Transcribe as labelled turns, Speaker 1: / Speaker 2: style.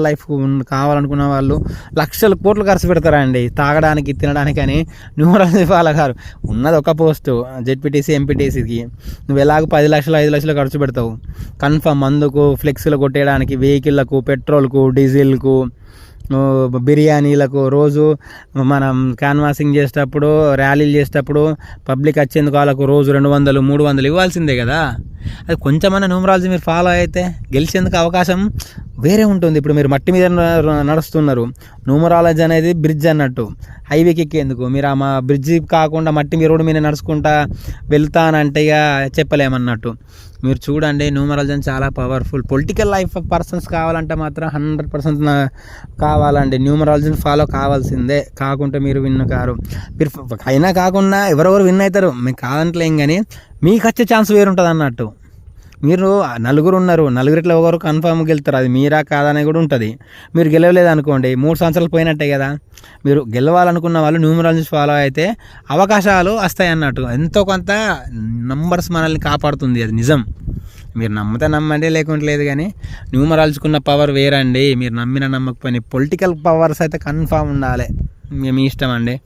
Speaker 1: Life కావాలనుకున్న వాళ్ళు లక్షల కోట్లు ఖర్చు పెడతారండి తాగడానికి తినడానికి అని. న్యూమరాలజీ ఫాలో గారు ఉన్నది ఒక పోస్టు జెడ్పీటీసీ ఎంపీటీసీకి, నువ్వు ఎలాగో 10 లక్షలు 5 లక్షలు ఖర్చు పెడతావు కన్ఫర్మ్. మందుకు, ఫ్లెక్స్లు కొట్టేయడానికి, వెహికల్లకు, పెట్రోల్కు, డీజిల్కు, బిర్యానీలకు, రోజు మనం క్యాన్వాసింగ్ చేసేటప్పుడు, ర్యాలీలు చేసేటప్పుడు పబ్లిక్ వచ్చేందుకు వాళ్ళకు రోజు 200 300 ఇవ్వాల్సిందే కదా. అది కొంచెమన్నా న్యూమరాలజీ మీరు ఫాలో అయితే గెలిచేందుకు అవకాశం వేరే ఉంటుంది. ఇప్పుడు మీరు మట్టి మీద నడుస్తున్నారు, న్యూమరాలజీ అనేది బ్రిడ్జ్ అన్నట్టు, హైవేకి ఎక్కేందుకు. మీరు ఆ బ్రిడ్జి కాకుండా మట్టి మీ రోడ్డు మీద నడుచుకుంటా వెళ్తానంటే ఇక చెప్పలేమన్నట్టు. మీరు చూడండి న్యూమరాలజీ చాలా పవర్ఫుల్. పొలిటికల్ లైఫ్ పర్సన్స్ కావాలంటే మాత్రం 100% కావాలండి, న్యూమరాలజీని ఫాలో కావాల్సిందే. కాకుంటే మీరు విన్ కారు. మీరు అయినా కాకుండా ఎవరెవరు విన్ అవుతారు మీకు కాదంటలేం, కానీ మీకు వచ్చే ఛాన్స్ వేరుంటుంది అన్నట్టు. మీరు నలుగురు ఉన్నారు, నలుగురిట్లో ఒకరు కన్ఫామ్ గెలుస్తారు, అది మీరా కాదనే కూడా ఉంటుంది. మీరు గెలవలేదు అనుకోండి 3 సంవత్సరాలు పోయినట్టే కదా. మీరు గెలవాలనుకున్న వాళ్ళు న్యూమరాలజీ ఫాలో అయితే అవకాశాలు వస్తాయి అన్నట్టు. ఎంతో కొంత నంబర్స్ మనల్ని కాపాడుతుంది, అది నిజం. మీరు నమ్మితే నమ్మండి, లేకుంటే లేదు. కానీ న్యూమరాలజీకున్న పవర్ వేరండి. మీరు నమ్మిన నమ్మకపోయినా పొలిటికల్ పవర్స్ అయితే కన్ఫామ్ ఉండాలి, మీ ఇష్టం అండి.